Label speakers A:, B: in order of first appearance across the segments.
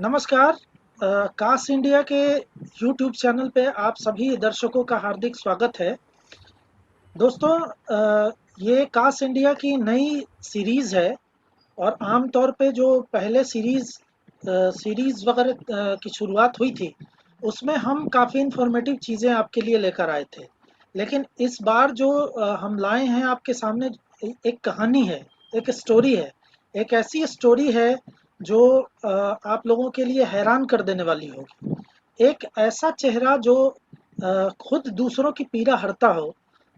A: नमस्कार। Cast India के YouTube channel पे आप सभी दर्शकों का हार्दिक स्वागत है। दोस्तों, ये कास्ट इंडिया की नई सीरीज़ है और आम तौर पे जो पहले सीरीज़ वगैरह की शुरुआत हुई थी, उसमें हम काफ़ी इन्फॉर्मेटिव चीज़ें आपके लिए लेकर आए थे। लेकिन इस बार जो हम लाए हैं आपके सामने, एक कहानी है, एक स्टोरी है। एक ऐसी स्टोरी है जो आप लोगों के लिए हैरान कर देने वाली होगी। एक ऐसा चेहरा जो खुद दूसरों की पीड़ा हरता हो,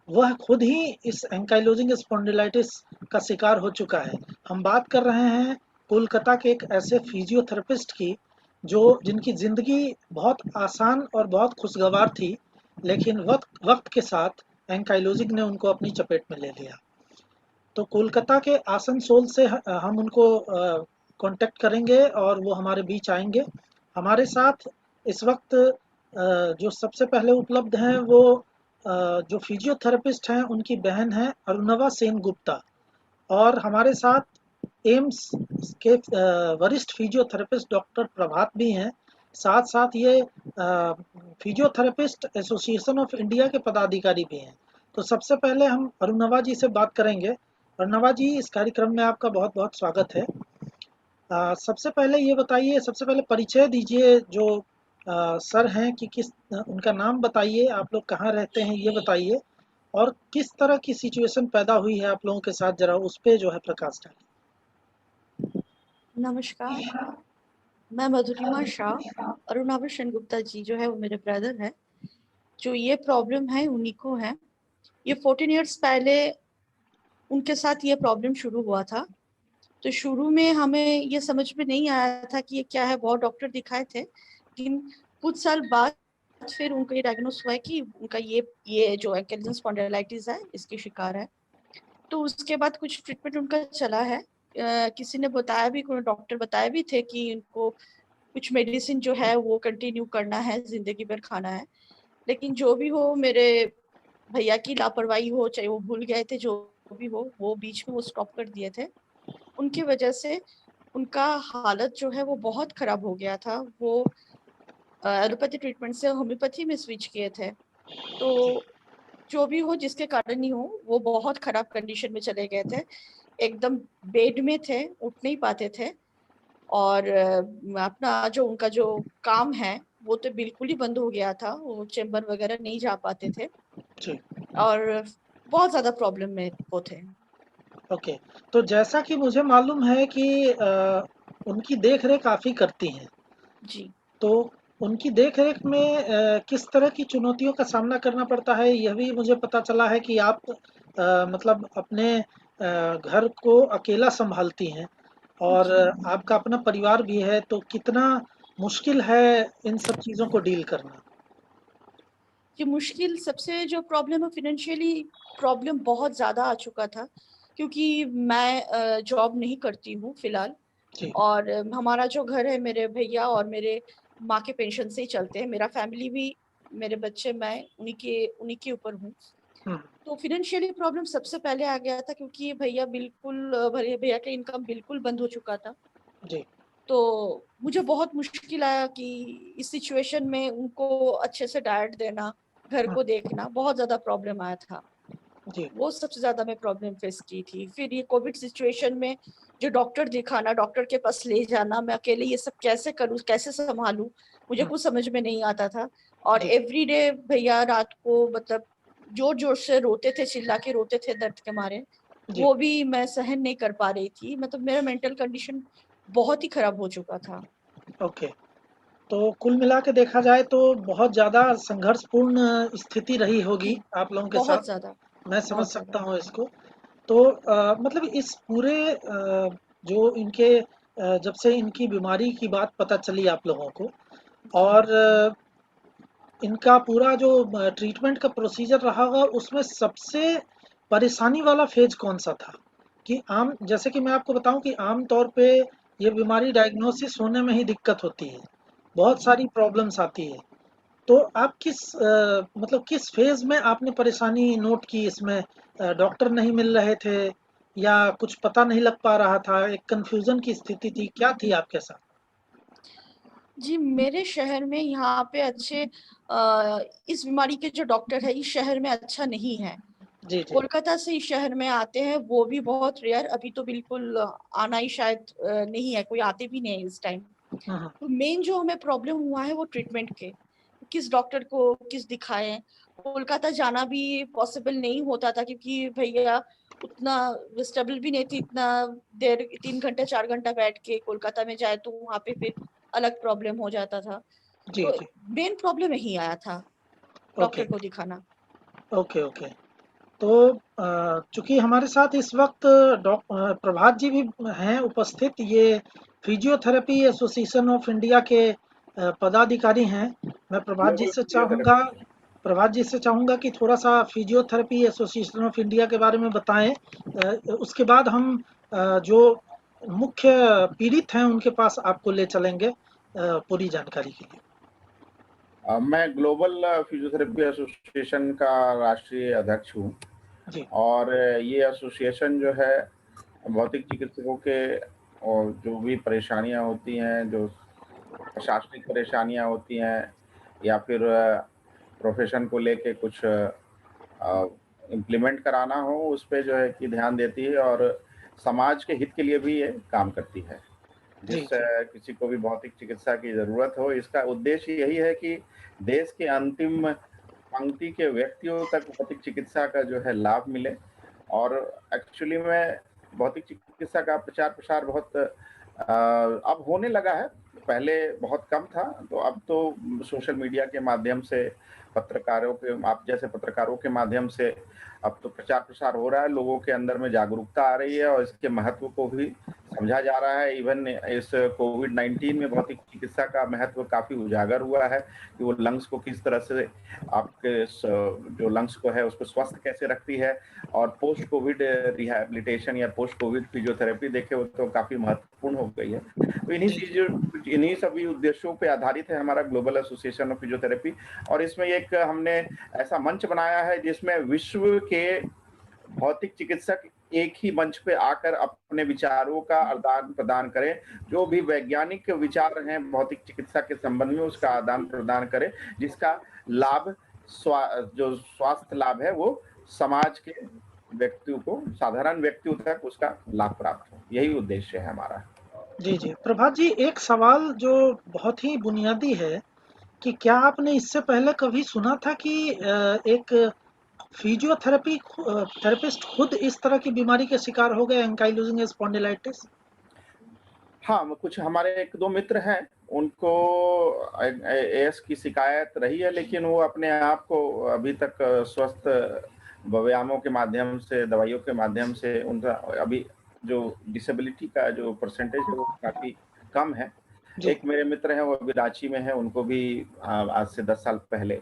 A: वह खुद ही इस एंकाइलोजिंग स्पॉन्डिलाइटिस का शिकार हो चुका है। हम बात कर रहे हैं कोलकाता के एक ऐसे फिजियोथेरेपिस्ट की जो जिनकी ज़िंदगी बहुत आसान और बहुत खुशगवार थी, लेकिन वक्त वक्त के साथ एंकाइलोजिंग ने उनको अपनी चपेट में ले लिया। तो कोलकाता के आसनसोल से हम उनको कांटेक्ट करेंगे और वो हमारे बीच आएंगे। हमारे साथ इस वक्त जो सबसे पहले उपलब्ध हैं वो जो फिजियोथेरेपिस्ट हैं उनकी बहन है अरुणवा सेन गुप्ता। और हमारे साथ एम्स के वरिष्ठ फिजियोथेरेपिस्ट डॉक्टर प्रभात भी हैं। साथ साथ ये फिजियोथेरेपिस्ट एसोसिएशन ऑफ इंडिया के पदाधिकारी भी हैं। तो सबसे पहले हम अरुणवा जी से बात करेंगे। अरुणवा जी, इस कार्यक्रम में आपका बहुत बहुत स्वागत है। सबसे पहले ये बताइए, सबसे पहले परिचय दीजिए जो सर हैं कि किस उनका नाम बताइए, आप लोग कहाँ रहते हैं ये बताइए, और किस तरह की सिचुएशन पैदा हुई है आप लोगों के साथ, जरा उस पे जो है प्रकाश डालिए।
B: नमस्कार, मैं मधुरिमा शाह। अरुणाभ सेनगुप्ता जी जो है वो मेरे ब्रदर है। जो ये प्रॉब्लम है उन्हीं को है। ये 14 इयर्स पहले उनके साथ ये प्रॉब्लम शुरू हुआ था। तो शुरू में हमें ये समझ में नहीं आया था कि ये क्या है। बहुत डॉक्टर दिखाए थे, लेकिन कुछ साल बाद फिर उनको ये डायग्नोस हुआ है कि उनका ये जो एंकाइलोजिंग स्पॉन्डिलाइटिस है, इसकी शिकार है। तो उसके बाद कुछ ट्रीटमेंट उनका चला है। किसी ने बताया भी, कोई डॉक्टर बताया भी थे कि इनको कुछ मेडिसिन जो है वो कंटिन्यू करना है, जिंदगी भर खाना है। लेकिन जो भी हो, मेरे भैया की लापरवाही हो, चाहे वो भूल गए थे, जो भी हो, वो बीच में वो स्टॉप कर दिए थे। उनकी वजह से उनका हालत जो है वो बहुत खराब हो गया था। वो एलोपैथी ट्रीटमेंट से होम्योपैथी में स्विच किए थे। तो जो भी हो, जिसके कारण ही हो, वो बहुत खराब कंडीशन में चले गए थे। एकदम बेड में थे, उठ नहीं पाते थे। और अपना जो उनका जो काम है वो तो बिल्कुल ही बंद हो गया था। वो चेंबर वगैरह नहीं जा पाते थे
A: जी।
B: और बहुत ज्यादा प्रॉब्लम में वो थे।
A: ओके। तो जैसा कि मुझे मालूम है कि उनकी देख रेख आप ही करती हैं,
B: जी।
A: तो उनकी देख-रेख में किस तरह की चुनौतियों का सामना करना पड़ता है? यह भी मुझे पता चला है कि आप मतलब अपने घर को अकेला सँभालती हैं और
B: जी,
A: आपका अपना परिवार भी है, तो कितना मुश्किल है इन सब चीज़ों को डील करना?
B: ये मुश्किल सबसे जो प्रॉब्लम है, फाइनेंशियली प्रॉब्लम बहुत ज्यादा आ चुका था। क्योंकि मैं जॉब नहीं करती हूँ फिलहाल।
A: जी।
B: और हमारा जो घर है, मेरे भैया और मेरे माँ के पेंशन से ही चलते हैं। मेरा फैमिली भी, मेरे बच्चे, मैं उन्हीं के ऊपर हूँ।
A: हुँ।
B: तो फाइनेंशियली प्रॉब्लम सबसे पहले आ गया था, क्योंकि भैया का इनकम बिल्कुल बंद हो चुका था।
A: जी।
B: तो मुझे बहुत मुश्किल आया कि इस सिचुएशन में उनको अच्छे से डाइट देना, घर
A: हुँ।
B: को देखना, बहुत ज्यादा प्रॉब्लम आया था।
A: जी।
B: वो सबसे ज्यादा मैं प्रॉब्लम फेस की थी। फिर ये कोविड सिचुएशन में जो डॉक्टर दिखाना, डॉक्टर के पास ले जाना, मैं अकेले ये सब कैसे करूँ, कैसे संभालूं, मुझे
A: हुँ।
B: कुछ समझ में नहीं आता था। और
A: जी।
B: एवरी डे भैया रात को मतलब जोर जोर से रोते थे, चिल्ला के रोते थे दर्द के मारे।
A: जी।
B: वो भी मैं सहन नहीं कर पा रही थी। मतलब मेरा मेंटल कंडीशन बहुत ही खराब हो चुका था।
A: ओके। तो कुल मिला के देखा जाए तो बहुत ज़्यादा संघर्षपूर्ण स्थिति रही होगी
B: जी,
A: आप लोगों के साथ।
B: बहुत ज्यादा,
A: मैं समझ
B: बहुत
A: सकता
B: ज्यादा।
A: हूँ इसको। तो मतलब इस पूरे जो इनके जब से इनकी बीमारी की बात पता चली आप लोगों को,
B: जी।
A: और इनका पूरा जो ट्रीटमेंट का प्रोसीजर रहा होगा, उसमें सबसे परेशानी वाला फेज कौन सा था? कि आम जैसे कि मैं आपको बताऊं कि आम तौर पे ये बीमारी डायग्नोसिस होने में ही दिक्कत होती है, बहुत
B: जी।
A: सारी प्रॉब्लम्स आती है। तो आप मतलब किस फेज में आपने परेशानी नोट की इसमें? डॉक्टर नहीं मिल रहे थे या कुछ पता नहीं लग पा रहा था, एक कंफ्यूजन की स्थिति थी, क्या थी आपके साथ?
B: जी, मेरे शहर में यहाँ पे अच्छे इस बीमारी के जो डॉक्टर है इस शहर में अच्छा नहीं है।
A: जी, जी।
B: कोलकाता से इस शहर में आते हैं, वो भी बहुत रेयर, अभी तो बिल्कुल आना ही शायद नहीं है, कोई आते भी नहीं है इस टाइम।
A: हाँ, हाँ।
B: तो मेन जो हमें प्रॉब्लम हुआ है वो ट्रीटमेंट के, किस डॉक्टर को किस दिखाएं। कोलकाता जाना भी पॉसिबल नहीं होता था क्योंकि भैया उतना स्टेबल भी नहीं थी, इतना देर 3 घंटे 4 घंटा बैठ के कोलकाता में जाए तो वहाँ पे फिर अलग प्रॉब्लम हो जाता था।
A: जी,
B: तो
A: जी।
B: मेन प्रॉब्लम यही आया था
A: ओके,
B: डॉक्टर को दिखाना।
A: Okay, okay. तो चूँकि हमारे साथ इस वक़्त प्रभात जी भी हैं उपस्थित, ये फिजियोथेरेपी एसोसिएशन ऑफ इंडिया के पदाधिकारी हैं। मैं
C: ग्लोबल फिजियोथेरेपी।
A: प्रभात जी से चाहूँगा कि थोड़ा-सा फिजियोथेरेपी एसोसिएशन ऑफ इंडिया के बारे में बताएँ। उसके बाद हम जो मुख्य पीड़ित हैं, उनके पास आपको ले चलेंगे पूरी जानकारी के लिए।
C: मैं ग्लोबल फिजियोथेरेपी एसोसिएशन का राष्ट्रीय अध्यक्ष हूँ।
A: जी,
C: और ये एसोसिएशन जो है भौतिक चिकित्सकों के और जो भी परेशानियां होती हैं, जो प्रशासनिक परेशानियां होती हैं या फिर प्रोफेशन को लेके कुछ इम्प्लीमेंट कराना हो, उस पे जो है कि ध्यान देती है और समाज के हित के लिए भी ये काम करती है।
A: जी,
C: जिस
A: जी,
C: किसी को भी भौतिक चिकित्सा की ज़रूरत हो, इसका उद्देश्य यही है कि देश के अंतिम पंक्ति के व्यक्तियों तक भौतिक चिकित्सा का जो है लाभ मिले। और एक्चुअली में भौतिक चिकित्सा का प्रचार प्रसार बहुत अब होने लगा है। पहले बहुत कम था, तो अब तो सोशल मीडिया के माध्यम से, पत्रकारों के, आप जैसे पत्रकारों के माध्यम से अब तो प्रचार प्रसार हो रहा है, लोगों के अंदर में जागरूकता आ रही है और इसके महत्व को भी समझा जा रहा है। इवन इस कोविड-19 में भौतिक चिकित्सा का महत्व काफ़ी उजागर हुआ है कि वो लंग्स को किस तरह से, आपके जो लंग्स को है उसको स्वस्थ कैसे रखती है। और पोस्ट कोविड रिहैबिलिटेशन या पोस्ट कोविड फिजियोथेरेपी देखे वो तो काफ़ी महत्वपूर्ण हो गई है। तो
A: जी, जी,
C: इन्हीं सभी उद्देश्यों पे आधारित है हमारा ग्लोबल एसोसिएशन ऑफ फिजियोथेरेपी। और इसमें एक हमने ऐसा मंच बनाया है जिसमें विश्व के भौतिक चिकित्सक एक ही मंच पे आकर अपने विचारों का आदान-प्रदान करें। जो भी वैज्ञानिक विचार हैं भौतिक चिकित्सा के संबंध में, उसका आदान-प्रदान करें, जिसका लाभ जो स्वास्थ्य लाभ है वो समाज के व्यक्तियों को, साधारण व्यक्तियों तक उसका लाभ प्राप्त हो। यही उद्देश्य है हमारा।
A: जी, जी। प्रभात जी, एक सवाल जो बहुत ही बुनियादी है कि क्या आपने इससे पहले कभी सुना था कि एक थेरेपिस्ट खुद इस तरह की बीमारी के शिकार हो गए, एंकाइलोजिंग स्पॉन्डिलाइटिस?
C: हाँ, कुछ हमारे 1-2 मित्र हैं, उनको एएस की शिकायत रही है, लेकिन वो अपने आप को अभी तक स्वस्थ व्यायामों के माध्यम से, दवाइयों के माध्यम से उनका अभी जो डिसेबिलिटी का जो परसेंटेज है वो काफ़ी कम है।
A: जी,
C: एक मेरे मित्र हैं, वो अभी रांची में हैं, उनको भी आज से 10 साल पहले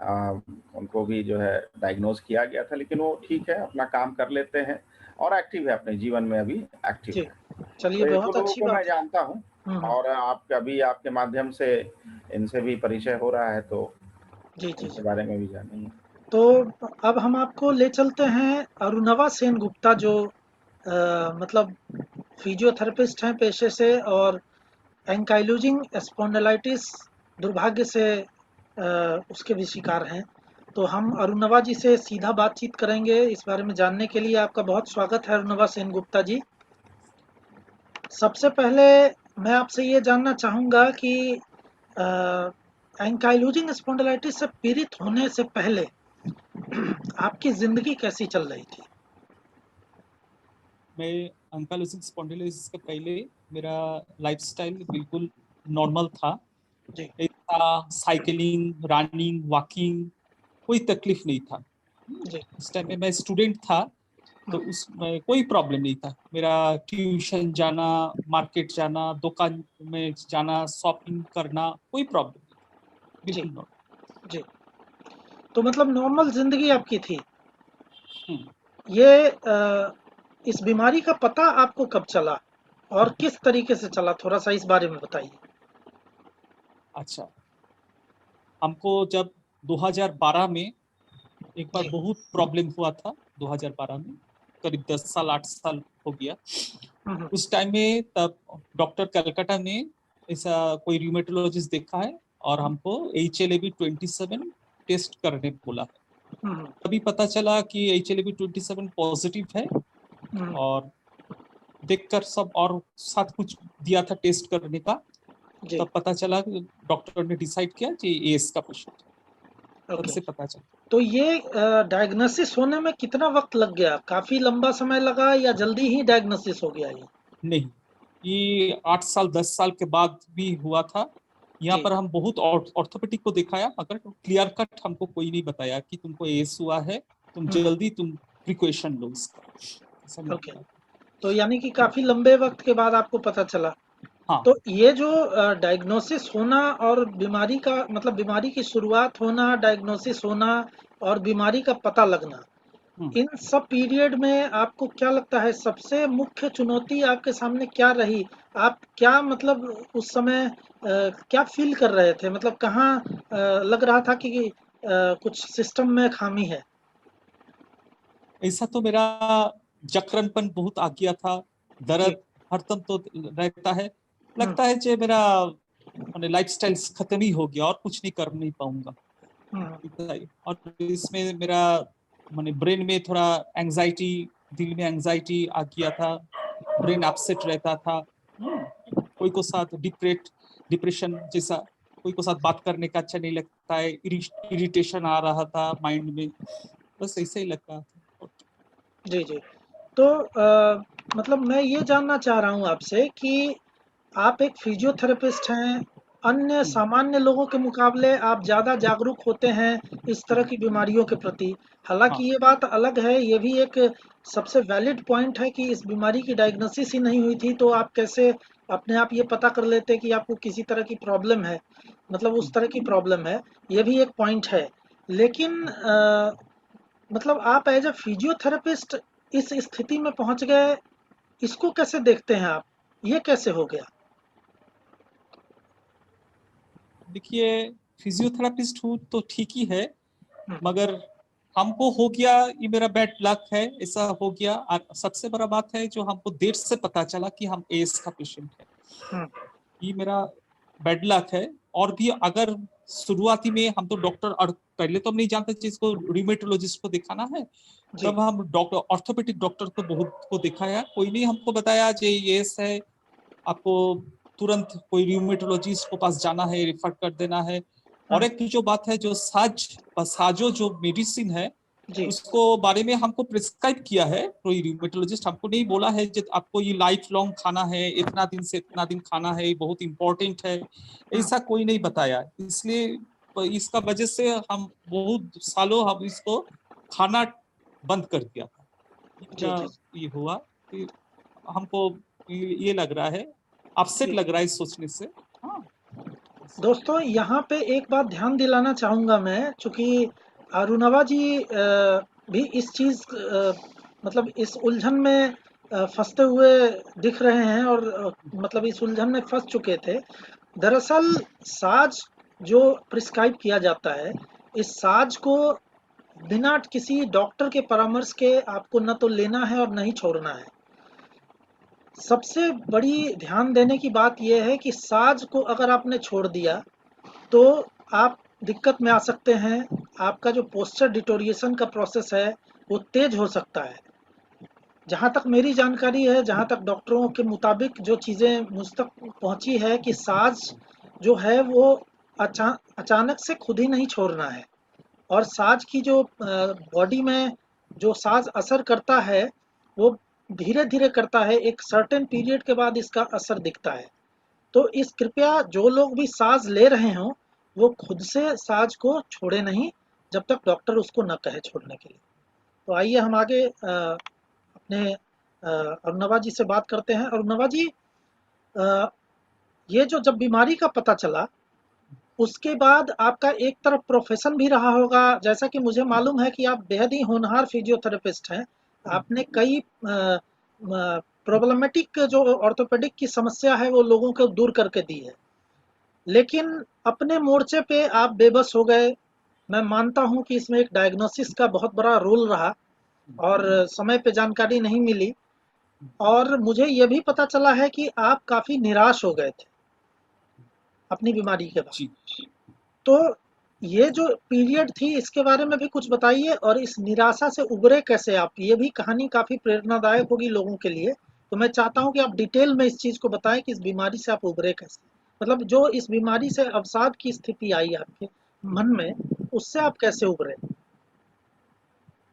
C: उनको भी जो है डायग्नोज़ किया गया था, लेकिन वो ठीक है, अपना काम कर लेते हैं और एक्टिव है, अपने जीवन में अभी एक्टिव
A: जी।
C: है।
A: चलिए,
C: तो 1-2
A: बहुत
C: लोगों
A: अच्छी
C: को मैं
A: बात है।
C: जानता हूँ
A: हुँ, हुँ।
C: और आपके माध्यम से इनसे भी परिचय हो रहा है, तो
A: जी, जी,
C: इनके
A: जी।
C: बारे में भी जानेंगे।
A: तो अब हम आपको ले चलते हैं अरुणवा सेन गुप्ता, जो मतलब फिजियोथेरेपिस्ट हैं पेशे से और एंकाइलोजिंग स्पॉन्डिलाइटिस दुर्भाग्य से उसके भी शिकार हैं। तो हम अरुणवा जी से सीधा बातचीत करेंगे इस बारे में जानने के लिए। आपका बहुत स्वागत है अरुणवा सेन गुप्ता जी। सबसे पहले मैं आपसे ये जानना चाहूँगा कि एंकाइलोजिंग स्पॉन्डिलाइटिस से पीड़ित होने से पहले आपकी ज़िंदगी कैसी चल रही थी?
D: मैं एंकाइलोजिंग स्पॉन्डिलोसिस के पहले मेरा लाइफस्टाइल बिल्कुल नॉर्मल था।
A: जी,
D: ऐसा साइकिलिंग, रनिंग, वॉकिंग कोई तकलीफ नहीं था।
A: जी,
D: उस टाइम में मैं स्टूडेंट था, तो उसमें कोई प्रॉब्लम नहीं था। मेरा ट्यूशन जाना, मार्केट जाना, दुकान में जाना, शॉपिंग करना, कोई प्रॉब्लम नहीं,
A: जी,
D: बिल्कुल नॉर्मल।
A: जी। तो मतलब नॉर्मल ज़िंदगी आपकी थी।
D: हम्म,
A: ये इस बीमारी का पता आपको कब चला और किस तरीके से चला? थोड़ा-सा इस बारे में बताइए।
D: अच्छा। हमको जब 2012 में एक बार
A: जी।
D: बहुत प्रॉब्लम हुआ था। 2012 में करीब 10 साल 8 साल हो गया।
A: हुँ, हुँ।
D: उस टाइम में तब डॉक्टर कलकत्ता में ऐसा कोई र्यूमेटोलॉजिस्ट देखा है और हमको HLA-B27 टेस्ट करने बोला है। तभी पता चला कि HLA-B27 पॉजिटिव है और देखकर सब और साथ कुछ दिया था टेस्ट करने का, तब पता चला कि डॉक्टर ने डिसाइड किया कि एएस का पेशेंट है। तब से पता चला।
A: तो ये डायग्नोसिस होने में कितना वक्त लग गया? काफी लंबा समय लगा या जल्दी ही डायग्नोसिस हो गया ये?
D: नहीं, ये 8 साल 10 साल के बाद भी हुआ था। यहाँ पर हम बहुत ऑर्थोपेडिक को दिखाया, मगर क्लियर कट हमको कोई नहीं बताया कि तुमको एएस हुआ है, तुम जल्दी तुम प्रिकॉशन लो इसका।
A: ओके, तो यानी कि काफी लंबे वक्त के बाद आपको पता चला।
D: हाँ।
A: तो ये जो डायग्नोसिस होना और बीमारी का मतलब बीमारी की शुरुआत होना, डायग्नोसिस होना और बीमारी का पता लगना, इन सब पीरियड में आपको क्या लगता है सबसे मुख्य चुनौती आपके सामने क्या रही? आप क्या मतलब उस समय क्या फील कर रहे थे? मतलब कहाँ लग रहा था कि कुछ सिस्टम में खामी है?
D: ऐसा तो मेरा जकड़नपन बहुत आ गया था, दर्द हरदम तो रहता है, लगता है कि मेरा लाइफस्टाइल खत्म ही हो गया और कुछ नहीं कर नहीं पाऊंगा। और इसमें मेरा ब्रेन में थोड़ा एंजाइटी, दिल में एंजाइटी आ गया था, ब्रेन अपसेट रहता था, कोई को साथ डिप्रेशन जैसा, कोई को साथ बात करने का अच्छा नहीं लगता है, इरिटेशन आ रहा था माइंड में, बस ऐसे ही लगता था।
A: जी जी। तो मतलब मैं ये जानना चाह रहा हूँ आपसे कि आप एक फिजियोथेरेपिस्ट हैं, अन्य सामान्य लोगों के मुकाबले आप ज़्यादा जागरूक होते हैं इस तरह की बीमारियों के प्रति। हालांकि ये बात अलग है, ये भी एक सबसे वैलिड पॉइंट है कि इस बीमारी की डायग्नोसिस ही नहीं हुई थी तो आप कैसे अपने आप ये पता कर लेते कि आपको किसी तरह की प्रॉब्लम है, मतलब उस तरह की प्रॉब्लम है, ये भी एक पॉइंट है। लेकिन मतलब आप एज अ फिजियोथेरेपिस्ट इस स्थिति में पहुंच गए, इसको कैसे देखते हैं आप? ये कैसे हो गया?
D: देखिए, फिजियोथेरापिस्ट हूँ तो ठीक ही है, मगर हमको हो गया, ये मेरा बैड लक है, ऐसा हो गया। और सबसे बड़ा बात है जो हमको देर से पता चला कि हम एएस का पेशेंट है, ये मेरा बैड लक है। और भी अगर शुरुआती में हम तो डॉक्टर, और पहले तो हम नहीं जानते जिसको र्यूमेटोलॉजिस्ट को दिखाना है, तब हम डॉक्टर ऑर्थोपेडिक डॉक्टर को बहुत को दिखाया, कोई नहीं हमको बताया जे एएस है, आपको तुरंत कोई र्यूमेटोलॉजिस्ट को पास जाना है, रेफर कर देना है। और एक जो बात है, जो साजो जो मेडिसिन है उसको बारे में हमको प्रिस्क्राइब किया है, कोई र्यूमेटोलॉजिस्ट हमको नहीं बोला है कि आपको ये लाइफ लॉन्ग खाना है, इतना दिन से इतना दिन खाना है, बहुत इंपॉर्टेंट है, ऐसा कोई नहीं बताया। इसलिए इसका वजह से हम बहुत सालों हम इसको खाना बंद कर दिया था। ये हुआ कि हमको ये लग रहा है, अपसेट लग रहा है सोचने से। हाँ
A: दोस्तों, यहाँ पे एक बात ध्यान दिलाना चाहूँगा मैं, चूँकि अरुणवा जी भी इस चीज़ मतलब इस उलझन में फंसते हुए दिख रहे हैं और मतलब इस उलझन में फंस चुके थे। दरअसल साज जो प्रिस्क्राइब किया जाता है, इस साज को बिना किसी डॉक्टर के परामर्श के आपको न तो लेना है और न ही छोड़ना है। सबसे बड़ी ध्यान देने की बात यह है कि साज को अगर आपने छोड़ दिया तो आप दिक्कत में आ सकते हैं। आपका जो पोस्चर डिटोरिएशन का प्रोसेस है वो तेज हो सकता है। जहाँ तक मेरी जानकारी है, जहाँ तक डॉक्टरों के मुताबिक जो चीज़ें मुझ तक पहुँची है कि साज जो है वो अचानक से खुद ही नहीं छोड़ना है, और साज की जो बॉडी में जो साज असर करता है वो धीरे धीरे करता है, एक सर्टेन पीरियड के बाद इसका असर दिखता है। तो इस कृपया जो लोग भी साज ले रहे हों वो खुद से साज को छोड़े नहीं जब तक डॉक्टर उसको न कहे छोड़ने के लिए। तो आइए हम आगे अपने अरुणवा जी से बात करते हैं। अरुणवा जी, ये जो जब बीमारी का पता चला उसके बाद आपका एक तरफ प्रोफेशन भी रहा होगा, जैसा कि मुझे मालूम है कि आप बेहद ही होनहार फिजियोथेरेपिस्ट हैं। आपने कई प्रॉब्लमेटिक जो ऑर्थोपेडिक की समस्या है वो लोगों को दूर करके दी है, लेकिन अपने मोर्चे पे आप बेबस हो गए। मैं मानता हूं कि इसमें एक डायग्नोसिस का बहुत बड़ा रोल रहा और समय पे जानकारी नहीं मिली, और मुझे ये भी पता चला है कि आप काफ़ी निराश हो गए थे। अपनी बीमारी के बाद।
D: जी।
A: तो ये जो पीरियड थी इसके बारे में भी कुछ बताइए, और इस निराशा से उबरे कैसे आप? ये भी कहानी काफ़ी प्रेरणादायक होगी लोगों के लिए। तो मैं चाहता हूँ कि आप डिटेल में इस चीज़ को बताएँ कि इस बीमारी से आप उबरे कैसे? मतलब जो इस बीमारी से अवसाद की स्थिति आई आपके मन में, उससे आप कैसे उबरे?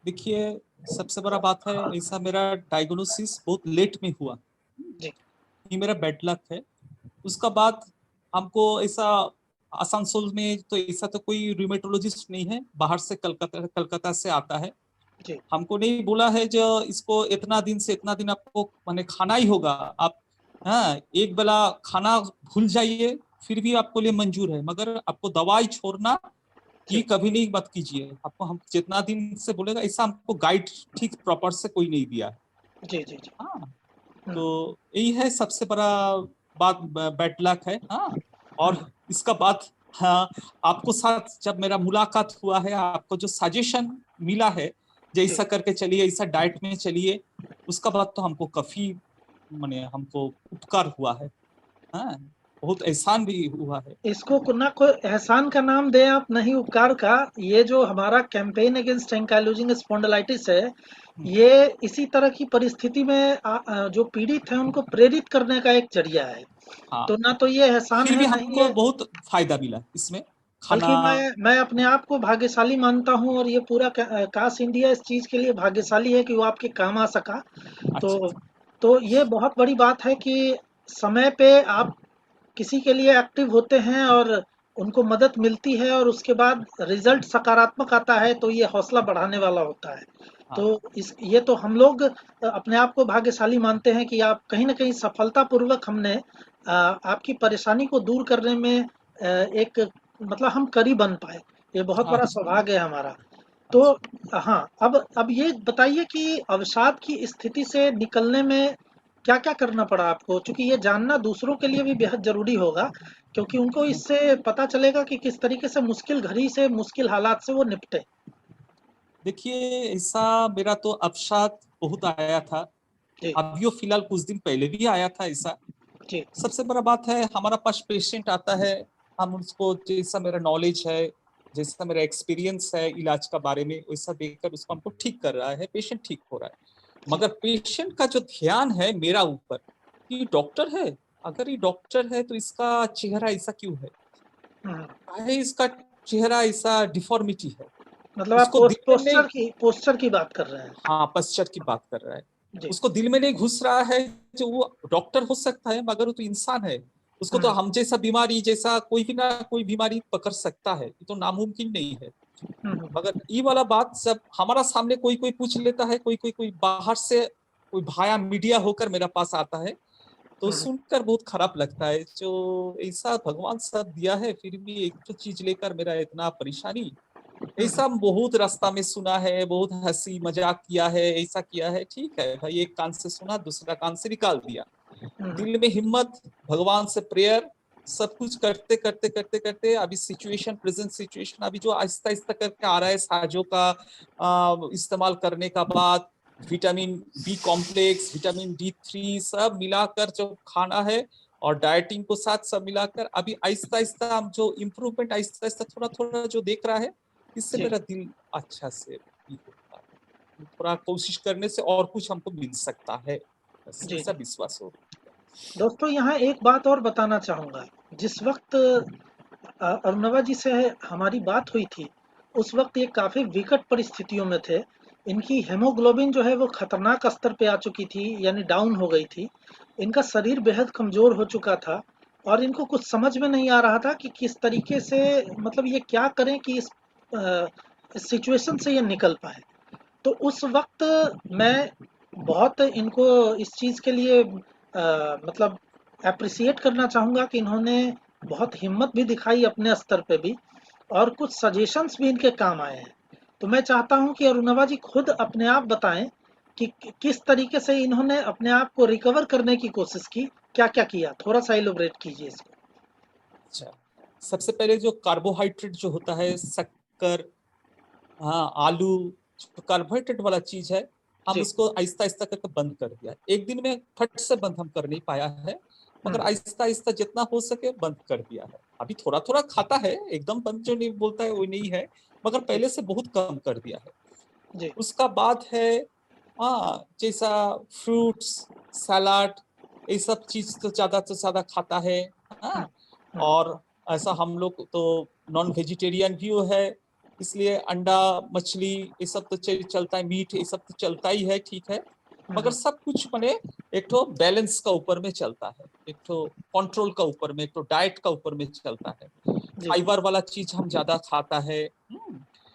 D: देखिए, सबसे बड़ा बात है, ऐसा मेरा डायग्नोसिस बहुत लेट में हुआ।
A: जी।
D: ये मेरा बैड लक है। उसका बाद हमको ऐसा आसनसोल में तो ऐसा तो कोई रूमेटोलॉजिस्ट नहीं है, बाहर से कलकत्ता से आता है।
A: जी।
D: हमको नहीं बोला है जो इसको इतना दिन से इतना दिन आपको माने खाना ही होगा, आप हाँ एक बेला खाना भूल जाइए फिर भी आपको लिए मंजूर है, मगर आपको दवाई छोड़ना ये
A: जी।
D: कभी नहीं मत कीजिए। आपको हम जितना दिन से बोलेगा ऐसा हमको गाइड ठीक प्रॉपर से कोई नहीं दिया है।
A: जी, जी, जी।
D: हाँ,
A: हुँ,
D: तो यही है सबसे बड़ा बात, बैड लक है। हाँ, और
A: हुँ,
D: इसका बाद हाँ, आपको साथ जब मेरा मुलाकात हुआ है, आपको जो सजेशन मिला है
A: जी।
D: जैसा करके चलिए, ऐसा डाइट में चलिए, उसका बाद तो हमको काफी माने हमको उपकार हुआ है। हाँ, बहुत एहसान भी हुआ है।
A: इसको ना कोई एहसान का नाम दें आप, नहीं उपकार का। ये जो हमारा कैंपेन अगेंस्ट एंकाइलोजिंग स्पॉन्डिलाइटिस है, ये इसी तरह की परिस्थिति में जो पीड़ित हैं उनको प्रेरित करने का एक ज़रिया है।
D: हाँ,
A: तो ना तो ये एहसान
D: फिर
A: है,
D: भी
A: ना ही
D: हमको
A: ये,
D: बहुत फायदा मिला इसमें खाना।
A: बल्कि मैं अपने आप को भाग्यशाली मानता हूँ, और ये पूरा कास्ट इंडिया इस चीज़ के लिए भाग्यशाली है कि वो आपके काम आ सका।
D: अच्छा,
A: तो तो ये बहुत बड़ी बात है कि समय पे आप किसी के लिए एक्टिव होते हैं और उनको मदद मिलती है, और उसके बाद रिजल्ट सकारात्मक आता है, तो ये हौसला बढ़ाने वाला होता है।
D: हाँ,
A: तो इस ये तो हम लोग अपने आप को भाग्यशाली मानते हैं कि आप कहीं न कहीं सफलतापूर्वक हमने आपकी परेशानी को दूर करने में एक मतलब हम करीब बन पाए। ये बहुत बड़ा
D: अच्छा,
A: सौभाग्य है हमारा। तो
D: अच्छा।
A: हाँ, अब ये बताइए कि अवसाद की स्थिति से निकलने में क्या-क्या करना पड़ा आपको? चूँकि ये जानना दूसरों के लिए भी बेहद ज़रूरी होगा, क्योंकि उनको इससे पता चलेगा कि किस तरीके से मुश्किल घड़ी से, मुश्किल हालात से वो निपटे।
D: देखिए, ऐसा मेरा तो अवसाद बहुत आया था।
A: जी।
D: अभी वो फिलहाल कुछ दिन पहले भी आया था ऐसा।
A: जी।
D: सबसे बड़ा बात है, हमारा पास पेशेंट आता है, हम उसको जैसा मेरा नॉलेज है, जैसा मेरा एक्सपीरियंस है इलाज का बारे में, वैसा देखकर उसको हमको ठीक कर रहा है, पेशेंट ठीक हो रहा है।
A: जी।
D: मगर पेशेंट का जो ध्यान है मेरा ऊपर, कि डॉक्टर है, अगर ये डॉक्टर है तो इसका चेहरा ऐसा क्यों है,
A: हुँ।
D: काहे इसका चेहरा ऐसा डिफॉर्मिटी है,
A: मतलब आप
D: उसको दिल में नहीं।
A: पोस्चर की बात कर रहे हैं।
D: हाँ, पश्चात की बात कर रहा है।
A: जी।
D: उसको दिल में नहीं घुस रहा है, जो वो डॉक्टर हो सकता है मगर वो तो इंसान है। उसको तो
A: हुँ।
D: हम जैसा बीमारी जैसा कोई भी ना कोई बीमारी पकड़ सकता है, ये तो नामुमकिन नहीं है।
A: हुँ, हुँ।
D: मगर ये वाला बात जब हमारा सामने कोई कोई पूछ लेता है, कोई कोई कोई बाहर से कोई भाया मीडिया होकर मेरा पास आता है, तो
A: हुँ, हुँ।
D: सुनकर बहुत खराब लगता है। जो ऐसा भगवान सब दिया है, फिर भी एक तो चीज लेकर मेरा इतना परेशानी,
A: हुँ, हुँ।
D: ऐसा बहुत रास्ता में सुना है, बहुत हंसी मजाक किया है, ऐसा किया है, ठीक है भाई, एक कान से सुना दूसरा कान से निकाल दिया।
A: हुँ, हुँ।
D: दिल में हिम्मत, भगवान से प्रेयर, सब कुछ करते करते करते करते अभी सिचुएशन, प्रेजेंट सिचुएशन अभी जो आहिस्ता आहिस्ता करके आ रहा है, साजों का इस्तेमाल करने का बाद, vitamin B complex, vitamin D3 सब मिलाकर जो खाना है और डाइटिंग को साथ सब मिलाकर अभी आहिस्ता आहिस्ता हम जो इम्प्रूवमेंट आहिस्ता आहिस्ता थोड़ा थोड़ा जो देख रहा है, इससे
A: जी।
D: मेरा दिल अच्छा से ठीक होता है। थोड़ा कोशिश करने से और कुछ हमको मिल सकता है, बस
A: जी,
D: ऐसा
A: जी।
D: विश्वास हो।
A: दोस्तों, यहाँ एक बात और बताना चाहूँगा। जिस वक़्त अरुणवा जी से हमारी बात हुई थी, उस वक़्त ये काफ़ी विकट परिस्थितियों में थे। इनकी हीमोग्लोबिन जो है वो खतरनाक स्तर पे आ चुकी थी, यानी डाउन हो गई थी। इनका शरीर बेहद कमज़ोर हो चुका था, और इनको कुछ समझ में नहीं आ रहा था कि किस तरीके से, मतलब ये क्या करें कि इस सिचुएशन से ये निकल पाएँ। तो उस वक़्त मैं बहुत इनको इस चीज़ के लिए मतलब एप्रिशिएट करना चाहूँगा कि इन्होंने बहुत हिम्मत भी दिखाई अपने स्तर पे भी, और कुछ सजेशंस भी इनके काम आए हैं। तो मैं चाहता हूँ कि अरुणवा जी खुद अपने आप बताएँ कि किस तरीके से इन्होंने अपने आप को रिकवर करने की कोशिश की, क्या-क्या किया? थोड़ा-सा इलैबोरेट कीजिए इसको।
D: अच्छा, सबसे पहले जो कार्बोहाइड्रेट जो होता है, शक्कर, हाँ आलू, जो कार्बोहाइड्रेट वाला चीज है, हम
A: जी।
D: उसको आहिस्ता आहिस्ता करके बंद कर दिया। एक दिन में फट से बंद हम कर नहीं पाया है,
A: हुँ,
D: मगर आहिस्ता आहिस्ता जितना हो सके बंद कर दिया है। अभी थोड़ा थोड़ा खाता है, एकदम बंद जो नहीं बोलता है वो नहीं है, मगर पहले से बहुत कम कर दिया है
A: जी।
D: उसका बाद है हाँ, जैसा फ्रूट्स, सलाद, ये सब चीज तो ज्यादा खाता है। हाँ,
A: हम्म,
D: और ऐसा हम लोग तो नॉन वेजिटेरियन भी है, इसलिए अंडा, मछली ये सब तो चलता है, मीट ये सब तो चलता ही है, ठीक है। मगर सब कुछ माने एक तो बैलेंस का ऊपर में चलता है, एक तो कंट्रोल का ऊपर में, एक तो डाइट का ऊपर में चलता है।
A: जी।
D: फाइबर वाला चीज हम ज्यादा खाता है।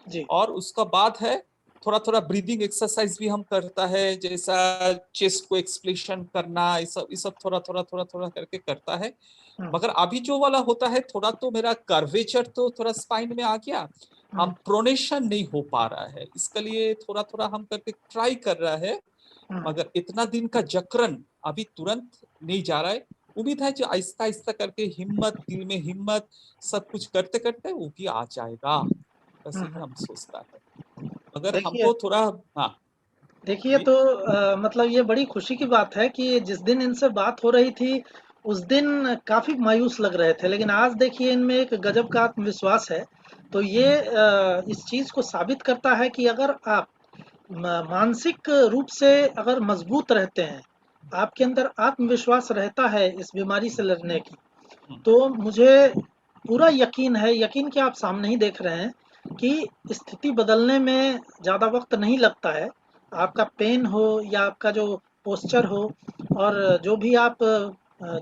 A: जी।
D: और उसका बाद है थोड़ा थोड़ा ब्रीदिंग एक्सरसाइज भी हम करता है, जैसा चेस्ट को एक्सप्लेशन करना, ये सब थोड़ा थोड़ा थोड़ा थोड़ा करके करता है।
A: हम्म,
D: मगर अभी जो वाला होता है थोड़ा तो मेरा कर्वेचर तो थोड़ा स्पाइन में आ गया, हम प्रोनेशन नहीं हो पा रहा है, इसके लिए थोड़ा थोड़ा हम करके ट्राई कर रहा है। मगर इतना दिन का जकरन अभी तुरंत नहीं जा रहा है। उम्मीद है जो आहिस्ता आहिस्ता करके हिम्मत, दिल में हिम्मत, सब कुछ करते करते वो भी आ जाएगा, बस यही हम सोचता है। मगर
A: देखिए
D: हमको थोड़ा हाँ
A: देखिए
D: जी
A: तो मतलब ये बड़ी खुशी की बात है कि जिस दिन इनसे बात हो रही थी उस दिन काफ़ी मायूस लग रहे थे, लेकिन आज देखिए इनमें एक गजब का आत्मविश्वास है। तो ये इस चीज़ को साबित करता है कि अगर आप मानसिक रूप से अगर मजबूत रहते हैं, आपके अंदर आत्मविश्वास रहता है इस बीमारी से लड़ने की, तो मुझे पूरा यकीन है, यकीन कि आप सामने ही देख रहे हैं कि स्थिति बदलने में ज़्यादा वक्त नहीं लगता है। आपका पेन हो या आपका जो पोस्चर हो और जो भी आप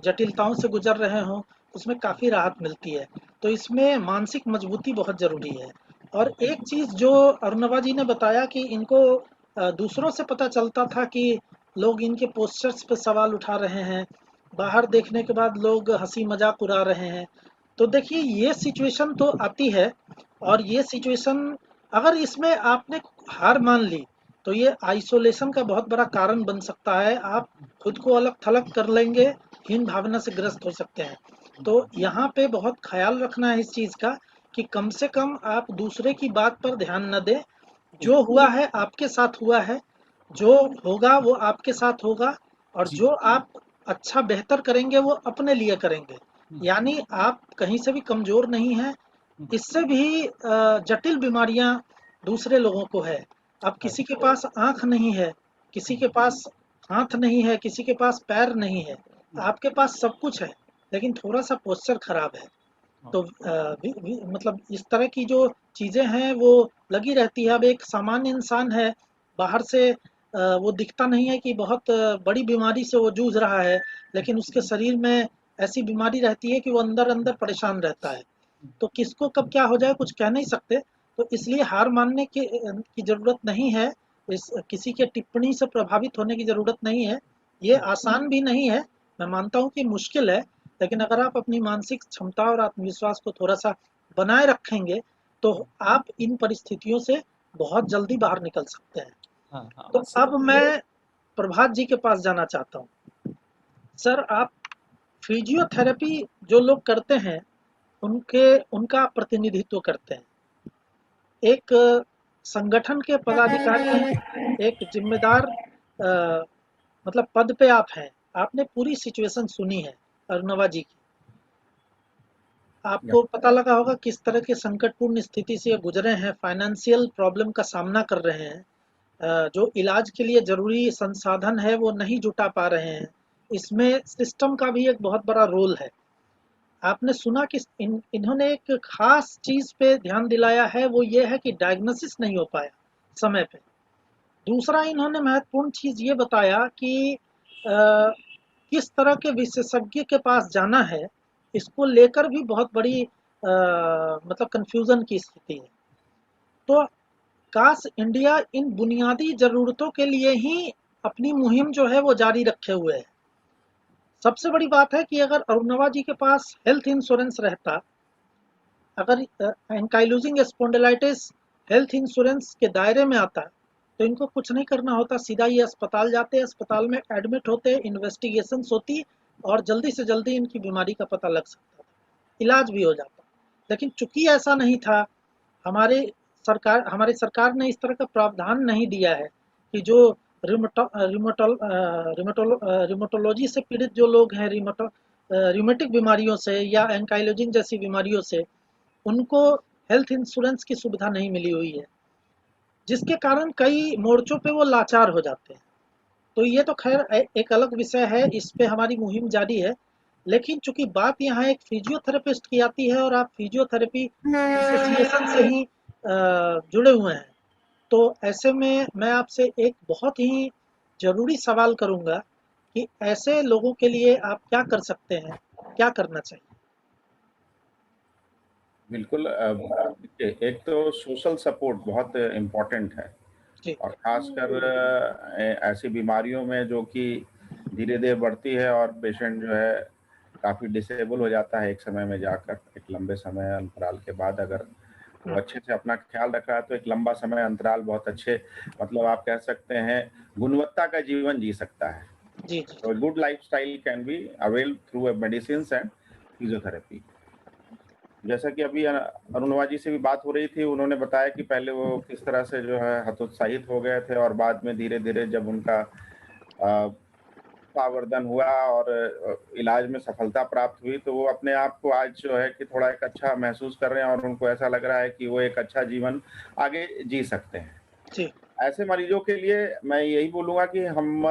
A: जटिलताओं से गुजर रहे हो, उसमें काफ़ी राहत मिलती है। तो इसमें मानसिक मजबूती बहुत ज़रूरी है। और एक चीज़ जो अरुणवा जी ने बताया कि इनको दूसरों से पता चलता था कि लोग इनके पोस्चर्स पे सवाल उठा रहे हैं, बाहर देखने के बाद लोग हंसी मजाक उड़ा रहे हैं। तो देखिए ये सिचुएशन तो आती है, और ये सिचुएशन अगर इसमें आपने हार मान ली तो ये आइसोलेशन का बहुत बड़ा कारण बन सकता है। आप खुद को अलग थलग कर लेंगे, हीन भावना से ग्रस्त हो सकते हैं। तो यहाँ पे बहुत ख्याल रखना है इस चीज़ का कि कम से कम आप दूसरे की बात पर ध्यान न दें। जो हुआ है आपके साथ हुआ है, जो होगा वो आपके साथ होगा, और
D: जी
A: जो आप अच्छा बेहतर करेंगे वो अपने लिए करेंगे। यानी आप कहीं से भी कमज़ोर नहीं हैं। इससे भी जटिल बीमारियां दूसरे लोगों को है। अब किसी के पास आँख नहीं है, किसी के पास हाथ नहीं है, किसी के पास पैर नहीं है, आपके पास सब कुछ है, लेकिन थोड़ा-सा पोस्चर खराब है। तो मतलब इस तरह की जो चीज़ें हैं वो लगी रहती है। अब एक सामान्य इंसान है, बाहर से वो दिखता नहीं है कि बहुत बड़ी बीमारी से वो जूझ रहा है, लेकिन उसके शरीर में ऐसी बीमारी रहती है कि वो अंदर-अंदर परेशान रहता है। तो किसको कब क्या हो जाए कुछ कह नहीं सकते। तो इसलिए हार मानने की ज़रूरत नहीं है, इस किसी के टिप्पणी से प्रभावित होने की ज़रूरत नहीं है। ये आसान भी नहीं है, मैं मानता हूँ कि मुश्किल है, लेकिन अगर आप अपनी मानसिक क्षमता और आत्मविश्वास को थोड़ा-सा बनाए रखेंगे, तो आप इन परिस्थितियों से बहुत जल्दी बाहर निकल सकते हैं।
D: हाँ हाँ
A: तो
D: वैसे
A: अब मैं प्रभात जी के पास जाना चाहता हूँ। सर, आप फिजियोथेरेपी जो लोग करते हैं, उनके उनका प्रतिनिधित्व करते हैं। एक संगठन के पदाधिकारी हैं, एक जिम्मेदार मतलब पद पे आप हैं। आपने पूरी सिचुएशन सुनी है अरुणवा जी की।
C: या
A: आपको पता लगा होगा किस तरह के संकटपूर्ण स्थिति से गुजरे हैं, फाइनेंशियल प्रॉब्लम का सामना कर रहे हैं। जो इलाज के लिए ज़रूरी संसाधन है वो नहीं जुटा पा रहे हैं। इसमें सिस्टम का भी एक बहुत बड़ा रोल है। आपने सुना कि इन्होंने एक खास चीज़ पे ध्यान दिलाया है, वो ये है कि डायग्नोसिस नहीं हो पाया समय पे। दूसरा इन्होंने महत्वपूर्ण चीज़ ये बताया कि किस तरह के विशेषज्ञ के पास जाना है, इसको लेकर भी बहुत बड़ी मतलब कन्फ्यूज़न की स्थिति है। तो काश इंडिया इन बुनियादी ज़रूरतों के लिए ही अपनी मुहिम जो है वो जारी रखे हुए है। सबसे बड़ी बात है कि अगर अरुणवा जी के पास हेल्थ इंश्योरेंस रहता, अगर एंकाइलोजिंग स्पॉन्डिलाइटिस हेल्थ इंश्योरेंस के दायरे में आता, तो इनको कुछ नहीं करना होता, सीधा ये अस्पताल जाते, अस्पताल में एडमिट होते, इन्वेस्टिगेशंस होती और जल्दी से जल्दी इनकी बीमारी का पता लग सकता था, इलाज भी हो जाता। लेकिन चूंकि ऐसा नहीं था, हमारी सरकार ने इस तरह का प्रावधान नहीं दिया है कि जो रिमोटोलॉजी से पीड़ित जो लोग हैं, रूमेटिक बीमारियों से या एंकाइलोजिंग जैसी बीमारियों से उनको हेल्थ इंश्योरेंस की सुविधा नहीं मिली हुई है, जिसके कारण कई मोर्चों पे वो लाचार हो जाते हैं। तो ये तो खैर एक अलग विषय है, इस पे हमारी मुहिम जारी है। लेकिन चूंकि बात यहाँ एक फिजियोथेरेपिस्ट की आती है और आप फिजियोथेरेपी एसोसिएशन से ही जुड़े हुए हैं, तो ऐसे में मैं आपसे एक बहुत ही ज़रूरी सवाल करूँगा कि ऐसे लोगों के लिए आप क्या कर सकते हैं, क्या करना चाहिए?
C: बिल्कुल। देखिए, एक तो सोशल सपोर्ट बहुत इम्पोर्टेंट है,
A: जी,
C: और खासकर ऐसी बीमारियों में जो कि धीरे-धीरे बढ़ती है और पेशेंट जो है काफ़ी डिसेबल हो जाता है एक समय में जाकर, एक लंबे समय अंतराल के बाद अगर वो अच्छे से अपना ख्याल रख रहा है तो एक लंबा समय अंतराल बहुत अच्छे, मतलब आप कह सकते हैं गुणवत्ता का जीवन जी सकता है।
A: जी, जी,
C: तो good lifestyle can be availed through medicines and physiotherapy. जैसा कि अभी अरुणवा जी से भी बात हो रही थी, उन्होंने बताया कि पहले वो किस तरह से जो है हतोत्साहित हो गए थे और बाद में धीरे-धीरे जब उनका उत्साहवर्धन हुआ और इलाज में सफलता प्राप्त हुई, तो वो अपने आप को आज जो है कि थोड़ा एक अच्छा महसूस कर रहे हैं और उनको ऐसा लग रहा है कि वो एक अच्छा जीवन आगे जी सकते हैं।
A: जी,
C: ऐसे मरीजों के लिए मैं यही बोलूँगा कि हम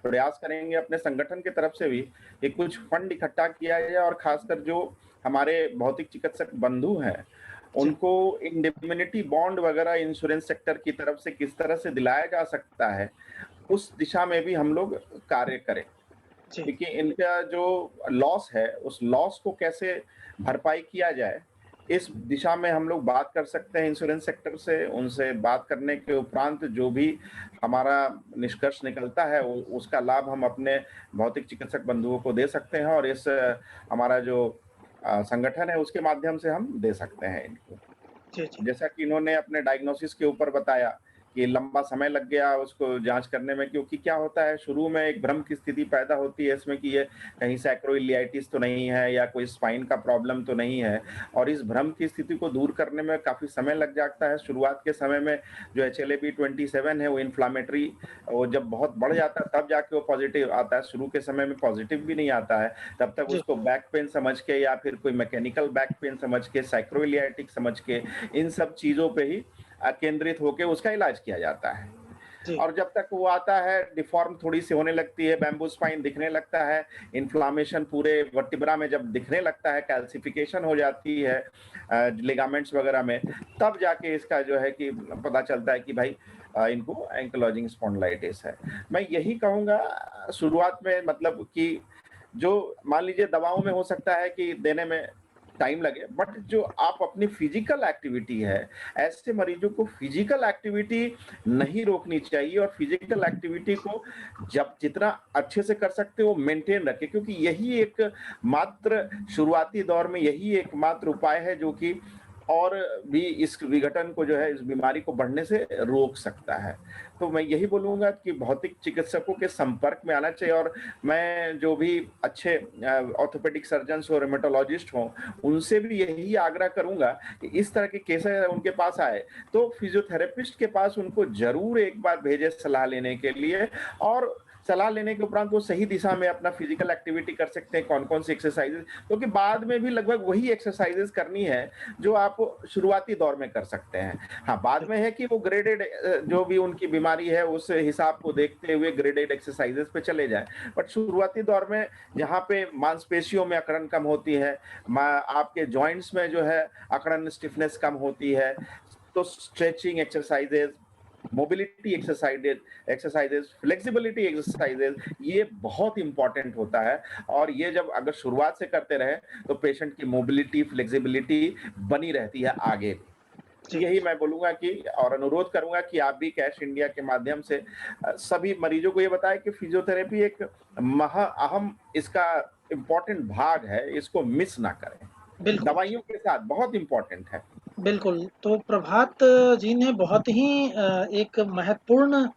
C: प्रयास करेंगे अपने संगठन की तरफ से भी कि कुछ फंड इकट्ठा किया जाए, और खासकर जो हमारे भौतिक चिकित्सक बंधु हैं,
A: जी,
C: उनको इंडेमनिटी बॉन्ड वगैरह इंश्योरेंस सेक्टर की तरफ से किस तरह से दिलाया जा सकता है, उस दिशा में भी हम लोग कार्य करें।
A: जी,
C: क्योंकि इनका जो लॉस है, उस लॉस को कैसे भरपाई किया जाए, इस दिशा में हम लोग बात कर सकते हैं इंश्योरेंस सेक्टर से। उनसे बात करने के उपरांत जो भी हमारा निष्कर्ष निकलता है, उसका लाभ हम अपने भौतिक चिकित्सक बंधुओं को दे सकते हैं, और इस हमारा जो संगठन है उसके माध्यम से हम दे सकते हैं इनको।
A: जी, जी,
C: जैसा कि इन्होंने अपने डायग्नोसिस के ऊपर बताया कि लंबा समय लग गया उसको जांच करने में, क्योंकि क्या होता है शुरू में एक भ्रम की स्थिति पैदा होती है इसमें कि ये कहीं सैक्रोइलियाइटिस तो नहीं है या कोई स्पाइन का प्रॉब्लम तो नहीं है, और इस भ्रम की स्थिति को दूर करने में काफ़ी समय लग जाता है। शुरुआत के समय में जो HLA-B27 है वो इन्फ्लामेटरी, वो जब बहुत बढ़ जाता है तब जाके वो पॉजिटिव आता है, शुरू के समय में पॉजिटिव भी नहीं आता है। तब तक
A: जी,
C: उसको बैक पेन समझ के या फिर कोई मैकेनिकल बैक पेन समझ के, सैक्रोइलियाटिक समझ के, इन सब चीज़ों पे ही केंद्रित होके उसका इलाज किया जाता है।
A: जी,
C: और जब तक वो आता है, डिफॉर्म थोड़ी सी होने लगती है, बैम्बू स्पाइन दिखने लगता है, इन्फ्लामेशन पूरे वर्टिब्रा में जब दिखने लगता है, कैल्सिफिकेशन हो जाती है लिगामेंट्स वगैरह में, तब जाके इसका जो है कि पता चलता है कि भाई इनको एंकिलोजिंग स्पॉन्डिलाइटिस है। मैं यही कहूँगा शुरुआत में, मतलब कि जो मान लीजिए दवाओं में हो सकता है कि देने में टाइम लगे, बट जो आप अपनी फिजिकल एक्टिविटी है, ऐसे मरीजों को फिजिकल एक्टिविटी नहीं रोकनी चाहिए, और फिजिकल एक्टिविटी को जब जितना अच्छे से कर सकते हो मेंटेन रखें, क्योंकि यही एक मात्र शुरुआती दौर में यही एकमात्र उपाय है जो कि और भी इस विघटन को जो है, इस बीमारी को बढ़ने से रोक सकता है। तो मैं यही बोलूँगा कि भौतिक चिकित्सकों के संपर्क में आना चाहिए, और मैं जो भी अच्छे ऑर्थोपेडिक सर्जन्स हो, रेमेटोलॉजिस्ट हों, उनसे भी यही आग्रह करूँगा कि इस तरह के केसेस उनके पास आए, तो फिजियोथेरेपिस्ट के पास उनको ज़रूर एक बार भेजें सलाह लेने के लिए, और सलाह लेने के उपरांत वो सही दिशा में अपना फिजिकल एक्टिविटी कर सकते हैं, कौन-कौन सी एक्सरसाइज़ेज़, क्योंकि बाद में भी लगभग वही एक्सरसाइज़ेज़ करनी है, जो आप शुरुआती दौर में कर सकते हैं। हाँ, बाद में है कि वो ग्रेडेड जो भी उनकी बीमारी है उस हिसाब को देखते हुए ग्रेडेड एक्सरसाइजेस पे चले जाएं, बट शुरुआती दौर में जहाँ पे मांसपेशियों में अकड़न कम होती है, आपके जॉइंट्स में जो है अकड़न स्टिफनेस कम होती है, तो stretching exercises, mobility exercises, flexibility exercises, ये बहुत इंपॉर्टेंट होता है, और ये जब अगर शुरुआत से करते रहे तो पेशेंट की मोबिलिटी, फ्लेक्सिबिलिटी बनी रहती है आगे भी।
A: जी,
C: यही मैं बोलूँगा कि, और अनुरोध करूँगा कि आप भी कैश इंडिया के माध्यम से सभी मरीजों को ये बताएं कि फिजियोथेरेपी एक महा अहम इसका इम्पोर्टेंट भाग है, इसको मिस ना करें।
A: बिल्कुल,
C: दवाइयों के साथ बहुत इम्पोर्टेंट है।
A: बिल्कुल। तो प्रभात जी ने बहुत ही एक महत्वपूर्ण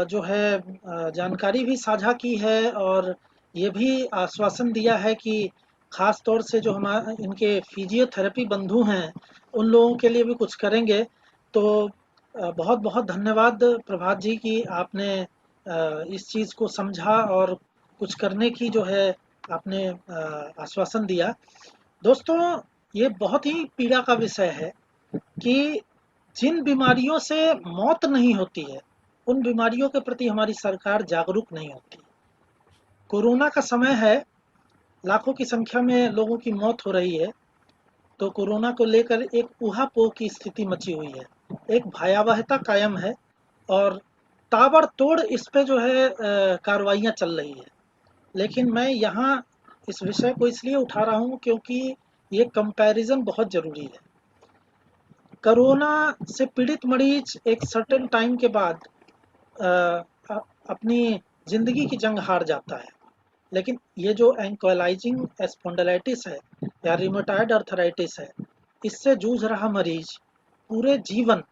A: जो है जानकारी भी साझा की है और ये भी आश्वासन दिया है कि ख़ास तौर से जो इनके फिजियोथेरेपी बंधु हैं, उन लोगों के लिए भी कुछ करेंगे। तो बहुत-बहुत धन्यवाद प्रभात जी कि आपने इस चीज़ को समझा और कुछ करने की जो है आपने आश्वासन दिया। दोस्तों, ये बहुत ही पीड़ा का विषय है कि जिन बीमारियों से मौत नहीं होती है, उन बीमारियों के प्रति हमारी सरकार जागरूक नहीं होती। कोरोना का समय है, लाखों की संख्या में लोगों की मौत हो रही है, तो कोरोना को लेकर एक ऊहापोह की स्थिति मची हुई है, एक भयावहता कायम है और ताबड़तोड़ इस पे जो है कार्रवाइयाँ चल रही है। लेकिन मैं यहाँ इस विषय को इसलिए उठा रहा हूँ क्योंकि ये कंपैरिजन बहुत ज़रूरी है। कोरोना से पीड़ित मरीज एक सर्टेन टाइम के बाद अपनी ज़िंदगी की जंग हार जाता है, लेकिन ये जो एंकोलाइजिंग स्पॉन्डिलाइटिस है या रिमेटॉइड अर्थराइटिस है, इससे जूझ रहा मरीज पूरे जीवन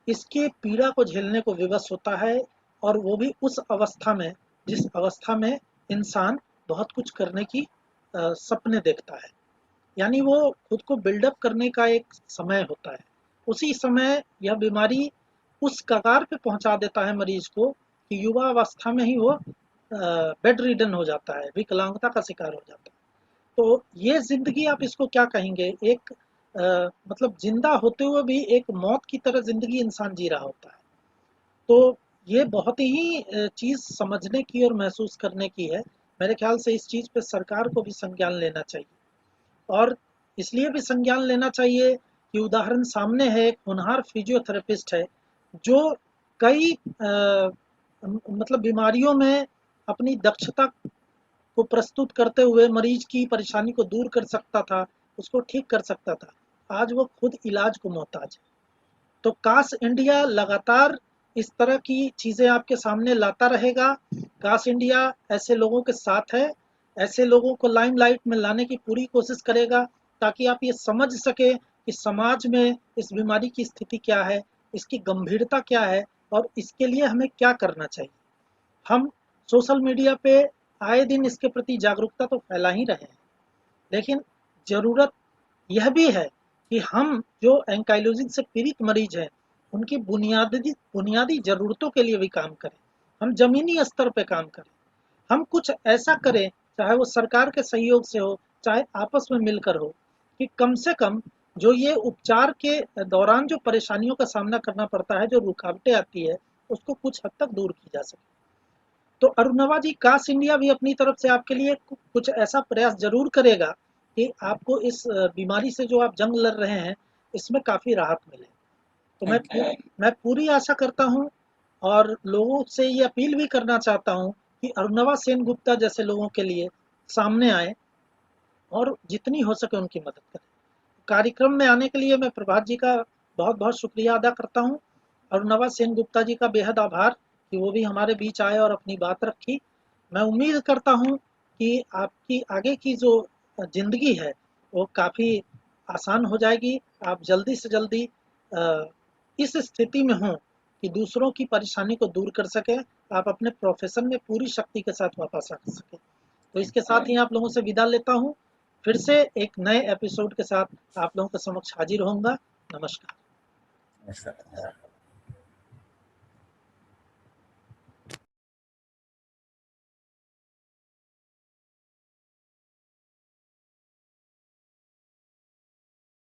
A: इसके पीड़ा को झेलने को विवश होता है, और वो भी उस अवस्था में जिस अवस्था में इंसान बहुत कुछ करने की सपने देखता है। यानी वो खुद को बिल्डअप करने का एक समय होता है। उसी समय यह बीमारी उस कगार पे पहुंचा देता है मरीज को कि युवा अवस्था में ही वो बेड रिडन हो जाता है, विकलांगता का शिकार हो जाता है। तो ये जिंदगी आप इसको क्या कहेंगे? एक मतलब जिंदा होते हुए भी एक मौत की तरह जिंदगी इंसान जी रहा होता है। तो ये बहुत ही चीज़ समझने की और महसूस करने की है। मेरे ख्याल से इस चीज़ पे सरकार को भी संज्ञान लेना चाहिए, और इसलिए भी संज्ञान लेना चाहिए कि उदाहरण सामने है, एक होनहार फिजियोथेरेपिस्ट है जो कई मतलब बीमारियों में अपनी दक्षता को प्रस्तुत करते हुए मरीज की परेशानी को दूर कर सकता था, उसको ठीक कर सकता था। आज वो खुद इलाज को मोहताज है। तो काश इंडिया लगातार इस तरह की चीज़ें आपके सामने लाता रहेगा। काश इंडिया ऐसे लोगों के साथ है, ऐसे लोगों को लाइमलाइट में लाने की पूरी कोशिश करेगा, ताकि आप ये समझ सके कि समाज में इस बीमारी की स्थिति क्या है, इसकी गंभीरता क्या है, और इसके लिए हमें क्या करना चाहिए। हम सोशल मीडिया पे आए दिन इसके प्रति जागरूकता तो फैला ही रहे हैं, लेकिन ज़रूरत यह भी है कि हम जो एंकाइलोजिंग से पीड़ित मरीज हैं, उनकी बुनियादी ज़रूरतों के लिए भी काम करें। हम ज़मीनी स्तर पे काम करें। हम कुछ ऐसा करें, चाहे वो सरकार के सहयोग से हो, चाहे आपस में मिलकर हो, कि कम से कम जो ये उपचार के दौरान जो परेशानियों का सामना करना पड़ता है, जो रुकावटें आती है, उसको कुछ हद तक दूर की जा सके। तो अरुणवा जी, काश इंडिया भी अपनी तरफ से आपके लिए कुछ ऐसा प्रयास जरूर करेगा कि आपको इस बीमारी से जो आप जंग लड़ रहे हैं, इसमें काफ़ी राहत मिले। तो मैं पूरी आशा करता हूँ और लोगों से ये अपील भी करना चाहता हूँ कि अरुणवा सेनगुप्ता जैसे लोगों के लिए सामने आए और जितनी हो सके उनकी मदद करें। कार्यक्रम में आने के लिए मैं प्रभात जी का बहुत बहुत शुक्रिया अदा करता हूँ। अरुणवा सेनगुप्ता जी का बेहद आभार कि वो भी हमारे बीच आए और अपनी बात रखी। मैं उम्मीद करता हूँ कि आपकी आगे की जो ज़िंदगी है वो काफ़ी आसान हो जाएगी। आप जल्दी से जल्दी इस स्थिति में हों कि दूसरों की परेशानी को दूर कर सकें, आप अपने प्रोफेशन में पूरी शक्ति के साथ वापस आ सकें। तो इसके साथ ही आप लोगों से विदा लेता हूँ। फिर से एक नए एपिसोड के साथ आप लोगों के समक्ष हाजिर होऊंगा। नमस्कार।
C: नमस्कार।